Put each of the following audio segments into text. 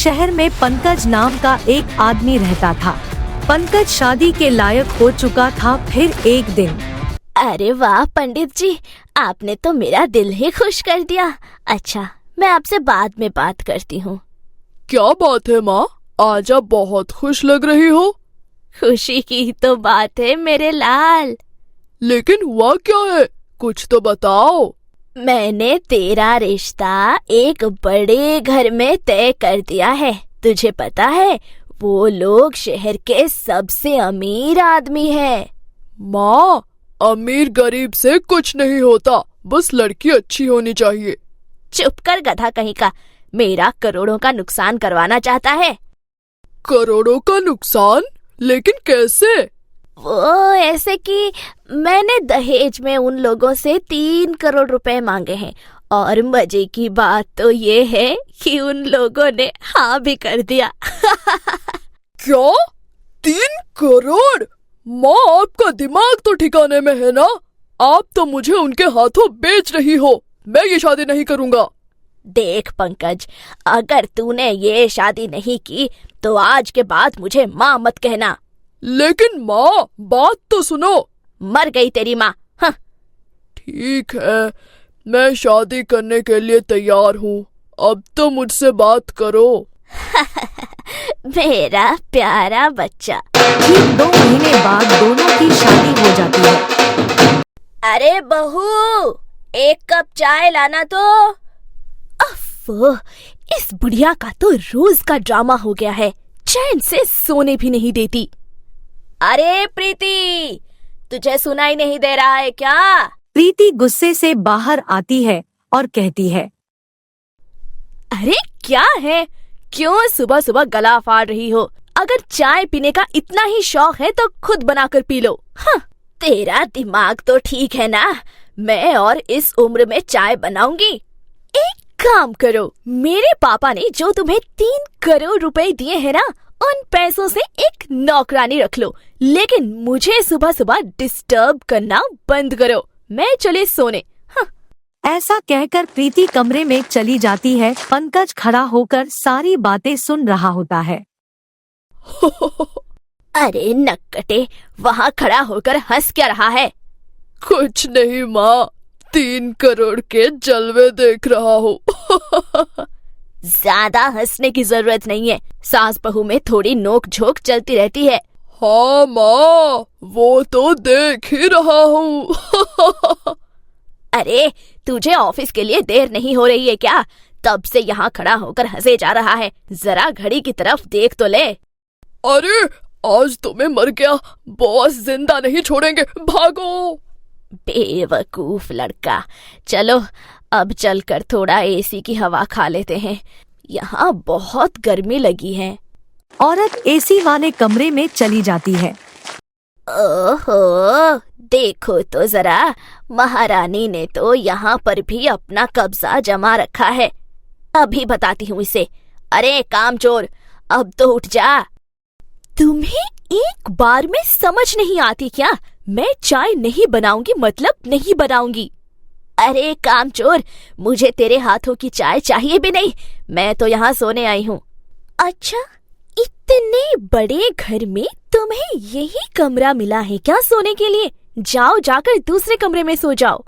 शहर में पंकज नाम का एक आदमी रहता था। पंकज शादी के लायक हो चुका था। फिर एक दिन, अरे वाह पंडित जी, आपने तो मेरा दिल ही खुश कर दिया। अच्छा, मैं आपसे बाद में बात करती हूँ। क्या बात है माँ, आज आप बहुत खुश लग रही हो। खुशी की तो बात है मेरे लाल। लेकिन हुआ क्या है, कुछ तो बताओ। मैंने तेरा रिश्ता एक बड़े घर में तय कर दिया है। तुझे पता है, वो लोग शहर के सबसे अमीर आदमी है। माँ, अमीर गरीब से कुछ नहीं होता, बस लड़की अच्छी होनी चाहिए। चुप कर गधा कहीं का, मेरा करोड़ों का नुकसान करवाना चाहता है। करोड़ों का नुकसान? लेकिन कैसे? वो ऐसे कि मैंने दहेज में उन लोगों से 3 करोड़ रुपए मांगे हैं, और मजे की बात तो ये है कि उन लोगों ने हाँ भी कर दिया। क्या? 3 करोड़? माँ, आपका दिमाग तो ठिकाने में है ना? आप तो मुझे उनके हाथों बेच रही हो। मैं ये शादी नहीं करूँगा। देख पंकज, अगर तूने ये शादी नहीं की तो आज के बाद मुझे माँ मत कहना। लेकिन माँ, बात तो सुनो। मर गई तेरी माँ। हाँ। ठीक है, मैं शादी करने के लिए तैयार हूँ। अब तो मुझसे बात करो। मेरा प्यारा बच्चा। ठीक 2 महीने बाद दोनों की शादी हो जाती है। अरे बहू, 1 कप चाय लाना तो। अफ, इस बुढ़िया का तो रोज का ड्रामा हो गया है, चैन से सोने भी नहीं देती। अरे प्रीति, तुझे सुनाई नहीं दे रहा है क्या? प्रीति गुस्से से बाहर आती है और कहती है, अरे क्या है, क्यों सुबह सुबह गला फाड़ रही हो? अगर चाय पीने का इतना ही शौक है तो खुद बनाकर पी लो। हाँ, तेरा दिमाग तो ठीक है ना? मैं और इस उम्र में चाय बनाऊंगी? एक काम करो, मेरे पापा ने जो तुम्हें 3 करोड़ रुपए दिए हैं ना, उन पैसों से एक नौकरानी रख लो, लेकिन मुझे सुबह सुबह डिस्टर्ब करना बंद करो। मैं चले सोने। हाँ। ऐसा कहकर प्रीति कमरे में चली जाती है। पंकज खड़ा होकर सारी बातें सुन रहा होता है। अरे नक्कटे, वहाँ खड़ा होकर हंस क्या रहा है? कुछ नहीं माँ, 3 करोड़ के जलवे देख रहा हूँ। ज्यादा हंसने की जरूरत नहीं है, सास बहू में थोड़ी नोक झोंक चलती रहती है। हाँ माँ, वो तो देख ही रहा हूँ। अरे, तुझे ऑफिस के लिए देर नहीं हो रही है क्या? तब से यहाँ खड़ा होकर हंसे जा रहा है। जरा घड़ी की तरफ देख तो ले। अरे, आज तो मैं मर गया, बॉस जिंदा नहीं छोड़ेंगे, भागो। बेवकूफ लड़का। चलो, अब चलकर थोड़ा एसी की हवा खा लेते हैं, यहाँ बहुत गर्मी लगी है। औरत एसी वाले कमरे में चली जाती है। ओहो, देखो तो जरा, महारानी ने तो यहाँ पर भी अपना कब्जा जमा रखा है। अभी बताती हूँ इसे। अरे कामचोर, अब तो उठ जा। तुम्हें एक बार में समझ नहीं आती क्या? मैं चाय नहीं बनाऊंगी मतलब नहीं बनाऊंगी। अरे कामचोर, मुझे तेरे हाथों की चाय चाहिए भी नहीं, मैं तो यहाँ सोने आई हूँ। अच्छा, इतने बड़े घर में तुम्हें यही कमरा मिला है क्या सोने के लिए? जाओ, जाकर दूसरे कमरे में सो जाओ।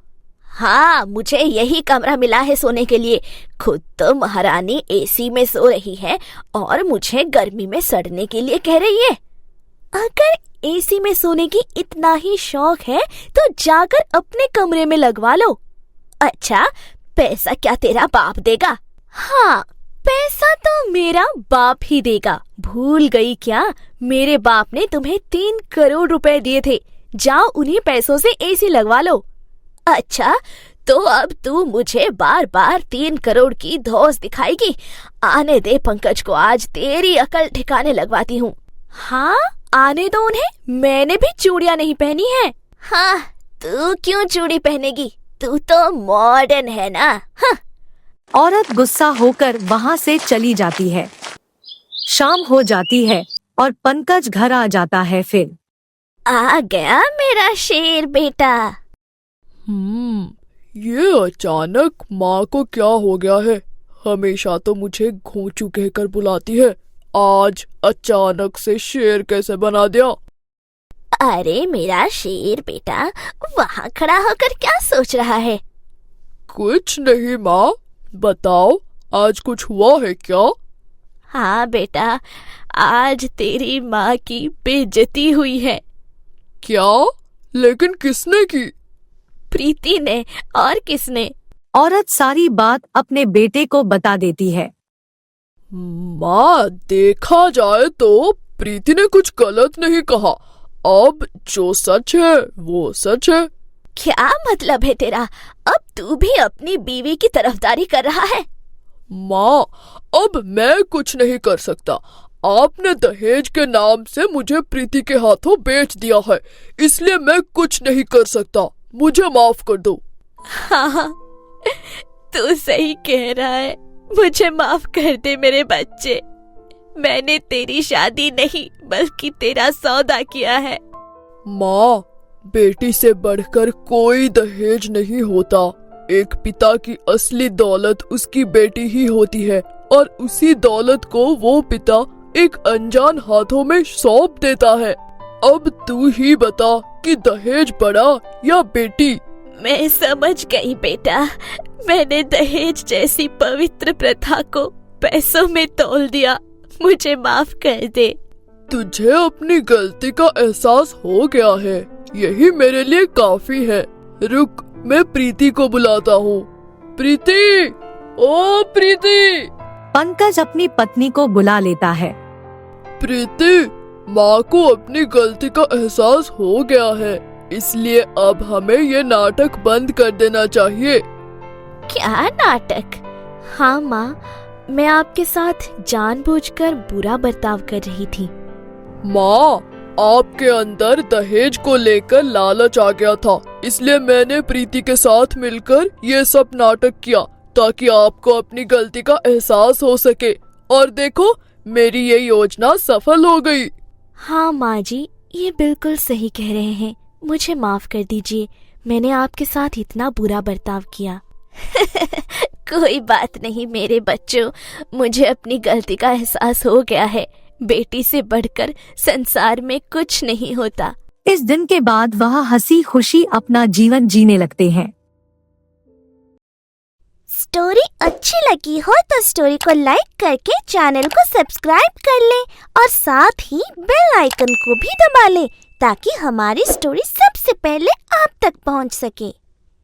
हाँ, मुझे यही कमरा मिला है सोने के लिए। खुद तो महारानी एसी में सो रही है और मुझे गर्मी में सड़ने के लिए कह रही है। अगर एसी में सोने की इतना ही शौक है तो जाकर अपने कमरे में लगवा लो। अच्छा, पैसा क्या तेरा बाप देगा? हाँ, पैसा तो मेरा बाप ही देगा। भूल गई क्या? मेरे बाप ने तुम्हें 3 करोड़ रुपए दिए थे। जाओ, उन्हीं पैसों से एसी लगवा लो। अच्छा, तो अब तू मुझे बार बार 3 करोड़ की धौंस दिखाएगी? आने दे पंकज को, आज तेरी अकल ठिकाने लगवाती हूँ। हाँ, आने दो उन्हें, मैंने भी चूड़ियाँ नहीं पहनी है। हाँ, तू क्यों चूड़ी पहनेगी? तू तो मॉडर्न है ना। हाँ। औरत गुस्सा होकर वहाँ से चली जाती है। शाम हो जाती है और पंकज घर आ जाता है। फिर आ गया मेरा शेर बेटा। ये अचानक माँ को क्या हो गया है? हमेशा तो मुझे घोंचू कहकर बुलाती है, आज अचानक से शेर कैसे बना दिया? अरे मेरा शेर बेटा, वहाँ खड़ा होकर क्या सोच रहा है? कुछ नहीं माँ, बताओ आज कुछ हुआ है क्या? हाँ बेटा, आज तेरी माँ की बेइज्जती हुई है। क्या? लेकिन किसने की? प्रीति ने, और किसने? औरत सारी बात अपने बेटे को बता देती है। माँ, देखा जाए तो प्रीति ने कुछ गलत नहीं कहा। अब जो सच है वो सच है। क्या मतलब है तेरा? अब तू भी अपनी बीवी की तरफदारी कर रहा है? माँ, अब मैं कुछ नहीं कर सकता। आपने दहेज के नाम से मुझे प्रीति के हाथों बेच दिया है, इसलिए मैं कुछ नहीं कर सकता। मुझे माफ कर दो। हाँ, तू सही कह रहा है। मुझे माफ कर दे मेरे बच्चे। मैंने तेरी शादी नहीं बल्कि तेरा सौदा किया है। माँ, बेटी से बढ़कर कोई दहेज नहीं होता। एक पिता की असली दौलत उसकी बेटी ही होती है, और उसी दौलत को वो पिता एक अनजान हाथों में सौंप देता है। अब तू ही बता कि दहेज बड़ा या बेटी? मैं समझ गई बेटा, मैंने दहेज जैसी पवित्र प्रथा को पैसों में तौल दिया। मुझे माफ कर दे। तुझे अपनी गलती का एहसास हो गया है, यही मेरे लिए काफी है। रुक, मैं प्रीति को बुलाता हूँ। प्रीति, ओ प्रीति! पंकज अपनी पत्नी को बुला लेता है। प्रीति, माँ को अपनी गलती का एहसास हो गया है, इसलिए अब हमें ये नाटक बंद कर देना चाहिए। क्या नाटक? हाँ माँ, मैं आपके साथ जानबूझकर बुरा बर्ताव कर रही थी। माँ, आपके अंदर दहेज को लेकर लालच आ गया था, इसलिए मैंने प्रीति के साथ मिलकर ये सब नाटक किया ताकि आपको अपनी गलती का एहसास हो सके। और देखो, मेरी ये योजना सफल हो गई। हाँ माँ जी, ये बिल्कुल सही कह रहे हैं। मुझे माफ कर दीजिए, मैंने आपके साथ इतना बुरा बर्ताव किया। कोई बात नहीं मेरे बच्चों, मुझे अपनी गलती का एहसास हो गया है। बेटी से बढ़कर संसार में कुछ नहीं होता। इस दिन के बाद वह हंसी खुशी अपना जीवन जीने लगते हैं। स्टोरी अच्छी लगी हो तो स्टोरी को लाइक करके चैनल को सब्सक्राइब कर लें और साथ ही बेल आइकन को भी दबा लें ताकि हमारी स्टोरी सबसे पहले आप तक पहुंच सके।